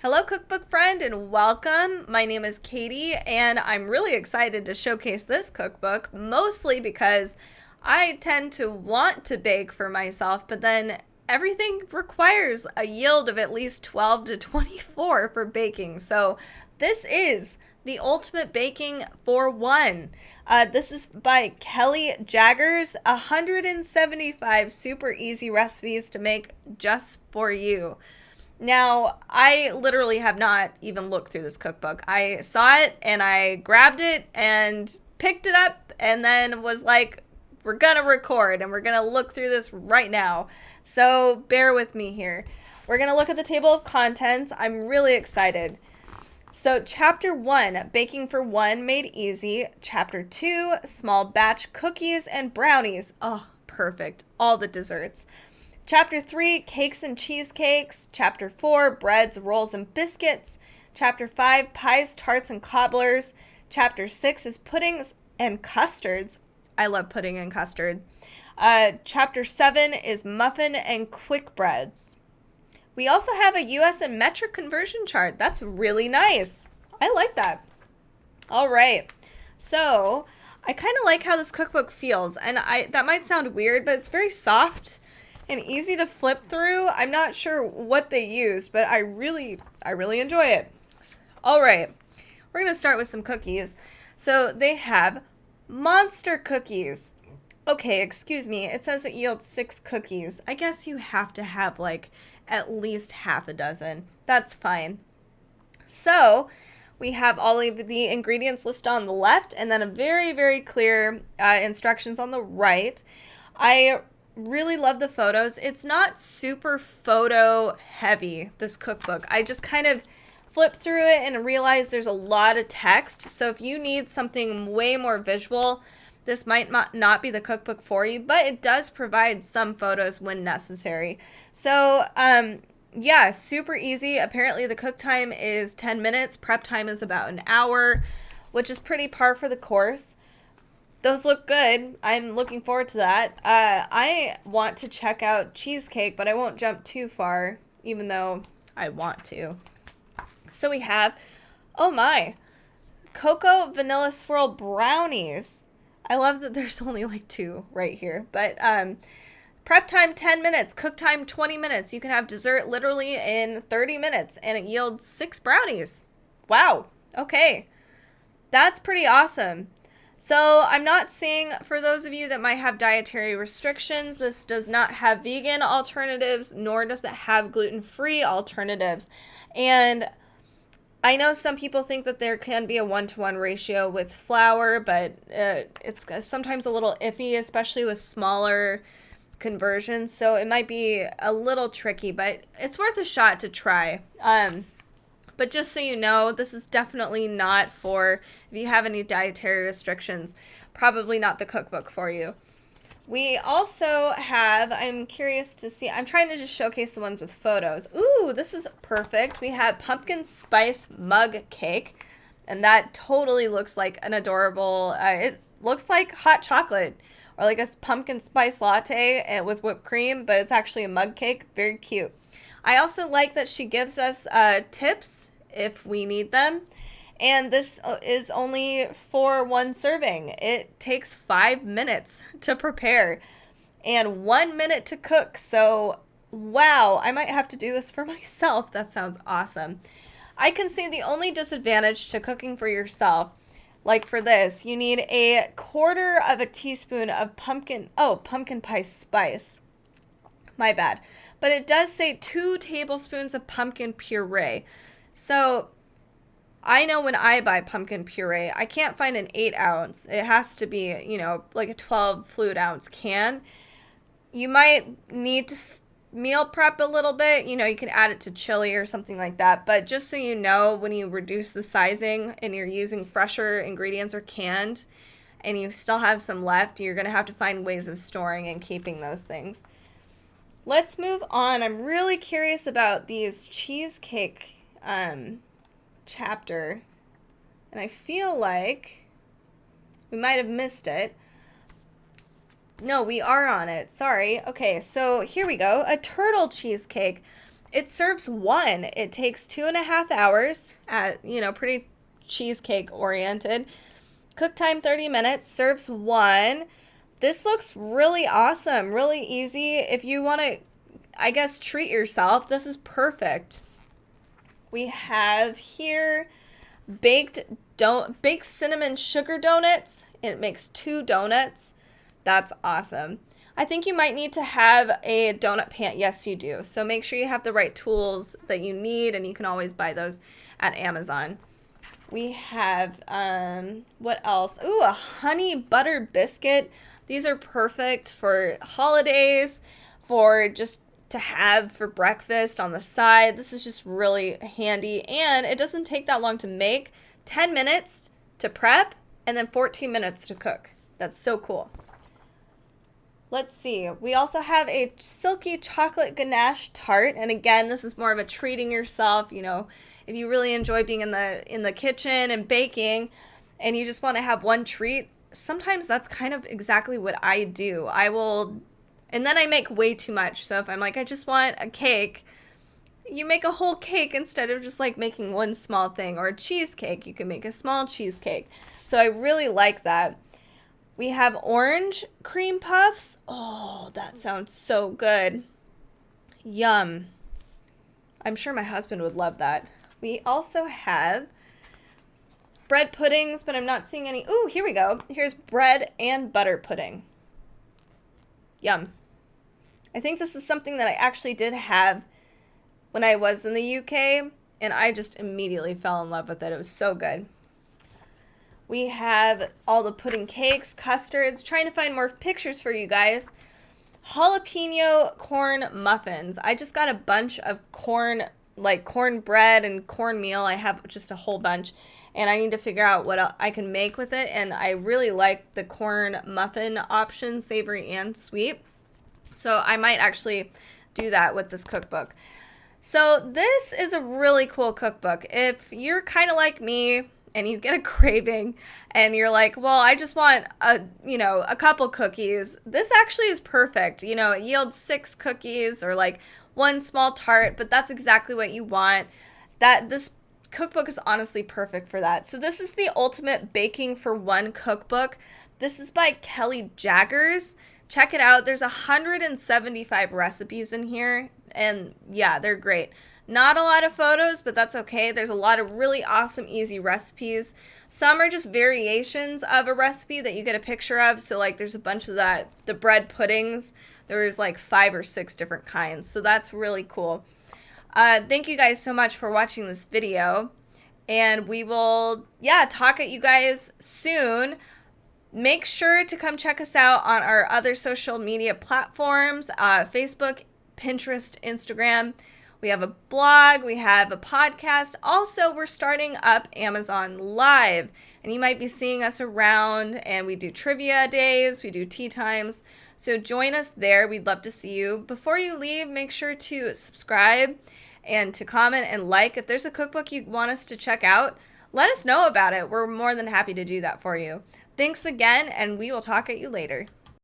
Hello, cookbook friend, and welcome. My name is Katie, and I'm really excited to showcase this cookbook, mostly because I tend to want to bake for myself, but then everything requires a yield of at least 12 to 24 for baking. So this is the Ultimate Baking for One. This is by Kelly Jaggers, 175 super easy recipes to make just for you. Now, I literally have not even looked through this cookbook. I saw it and I grabbed it and picked it up and then was like, we're going to record and we're going to look through this right now. So bear with me here. We're going to look at the table of contents. I'm really excited. So Chapter 1, Baking for One Made Easy. Chapter 2, Small Batch Cookies and Brownies. Oh, perfect. All the desserts. Chapter 3, Cakes and Cheesecakes. Chapter 4, Breads, Rolls, and Biscuits. Chapter 5, Pies, Tarts, and Cobblers. Chapter 6 is Puddings and Custards. I love pudding and custard. Chapter 7 is Muffin and Quick Breads. We also have a US and metric conversion chart. That's really nice. I like that. All right. So I kind of like how this cookbook feels. And that might sound weird, but it's very soft and easy to flip through. I'm not sure what they used, but I really enjoy it. All right, we're going to start with some cookies. So they have monster cookies. Okay, excuse me. It says it yields 6 cookies. I guess you have to have like at least half a dozen. That's fine. So we have all of the ingredients listed on the left and then a very clear instructions on the right. I really love the photos. It's not super photo heavy, this cookbook. I just kind of flipped through it and realized there's a lot of text. So if you need something way more visual, this might not be the cookbook for you, but it does provide some photos when necessary. So yeah, super easy. Apparently the cook time is 10 minutes. Prep time is about an hour, which is pretty par for the course. Those look good. I'm looking forward to that. I want to check out Cheesecake, but I won't jump too far, even though I want to. So we have, oh my, Cocoa Vanilla Swirl Brownies. I love that there's only like 2 right here. But prep time 10 minutes, cook time 20 minutes. You can have dessert literally in 30 minutes, and it yields 6 brownies. Wow. Okay. That's pretty awesome. So I'm not seeing, for those of you that might have dietary restrictions, this does not have vegan alternatives, nor does it have gluten-free alternatives. And I know some people think that there can be a 1-to-1 ratio with flour, but it's sometimes a little iffy, especially with smaller conversions. So it might be a little tricky, but it's worth a shot to try. But just so you know, this is definitely not for, if you have any dietary restrictions, probably not the cookbook for you. We also have, I'm curious to see, I'm trying to just showcase the ones with photos. Ooh, this is perfect. We have pumpkin spice mug cake, and that totally looks like an adorable, it looks like hot chocolate or like a pumpkin spice latte with whipped cream, but it's actually a mug cake. Very cute. I also like that she gives us tips if we need them. And this is only for 1 serving. It takes 5 minutes to prepare and 1 minute to cook. So, wow, I might have to do this for myself. That sounds awesome. I can see the only disadvantage to cooking for yourself, like for this, you need a 1/4 teaspoon of pumpkin pie spice. My bad. But it does say 2 tablespoons of pumpkin puree. So I know when I buy pumpkin puree, I can't find an 8-ounce. It has to be, like a 12 fluid ounce can. You might need to meal prep a little bit. You can add it to chili or something like that. But just so you know, when you reduce the sizing and you're using fresher ingredients or canned, and you still have some left, you're going to have to find ways of storing and keeping those things. Let's move on. I'm really curious about these cheesecake chapter, and I feel like we might have missed it. No, we are on it. Sorry. Okay, so here we go. A turtle cheesecake. It serves one. It takes 2.5 hours at, pretty cheesecake oriented. Cook time 30 minutes, serves one. This looks really awesome, really easy. If you want to, I guess, treat yourself, this is perfect. We have here baked cinnamon sugar donuts. It makes 2 donuts. That's awesome. I think you might need to have a donut pan. Yes, you do. So make sure you have the right tools that you need, and you can always buy those at Amazon. We have, what else? Ooh, a honey butter biscuit. These are perfect for holidays, for just to have for breakfast on the side. This is just really handy, and it doesn't take that long to make. 10 minutes to prep, and then 14 minutes to cook. That's so cool. Let's see. We also have a silky chocolate ganache tart, and again, this is more of a treating yourself. If you really enjoy being in the kitchen and baking, and you just want to have one treat, sometimes that's kind of exactly what I do. And then I make way too much. So if I'm like, I just want a cake, you make a whole cake instead of just like making one small thing. Or a cheesecake, you can make a small cheesecake. So I really like that. We have orange cream puffs. Oh, that sounds so good. Yum. I'm sure my husband would love that. We also have bread puddings, but I'm not seeing any. Ooh, here we go. Here's bread and butter pudding. Yum. I think this is something that I actually did have when I was in the UK, and I just immediately fell in love with it. It was so good. We have all the pudding cakes, custards, trying to find more pictures for you guys. Jalapeno corn muffins. I just got a bunch of cornbread and cornmeal. I have just a whole bunch, and I need to figure out what I can make with it. And I really like the corn muffin option, savory and sweet. So I might actually do that with this cookbook. So this is a really cool cookbook. If you're kind of like me, and you get a craving and you're like, well, I just want a couple cookies. This actually is perfect. It yields 6 cookies or like 1 small tart, but that's exactly what you want. This cookbook is honestly perfect for that. So this is the ultimate baking for one cookbook. This is by Kelly Jaggers. Check it out. There's 175 recipes in here, and yeah, they're great. Not a lot of photos, but that's okay. There's a lot of really awesome, easy recipes. Some are just variations of a recipe that you get a picture of. So like there's a bunch of the bread puddings. There's like 5 or 6 different kinds. So that's really cool. Thank you guys so much for watching this video. And we will, talk at you guys soon. Make sure to come check us out on our other social media platforms, Facebook, Pinterest, Instagram. We have a blog, we have a podcast. Also, we're starting up Amazon Live, and you might be seeing us around, and we do trivia days, we do tea times. So join us there. We'd love to see you. Before you leave, make sure to subscribe and to comment and like. If there's a cookbook you want us to check out, let us know about it. We're more than happy to do that for you. Thanks again, and we will talk at you later.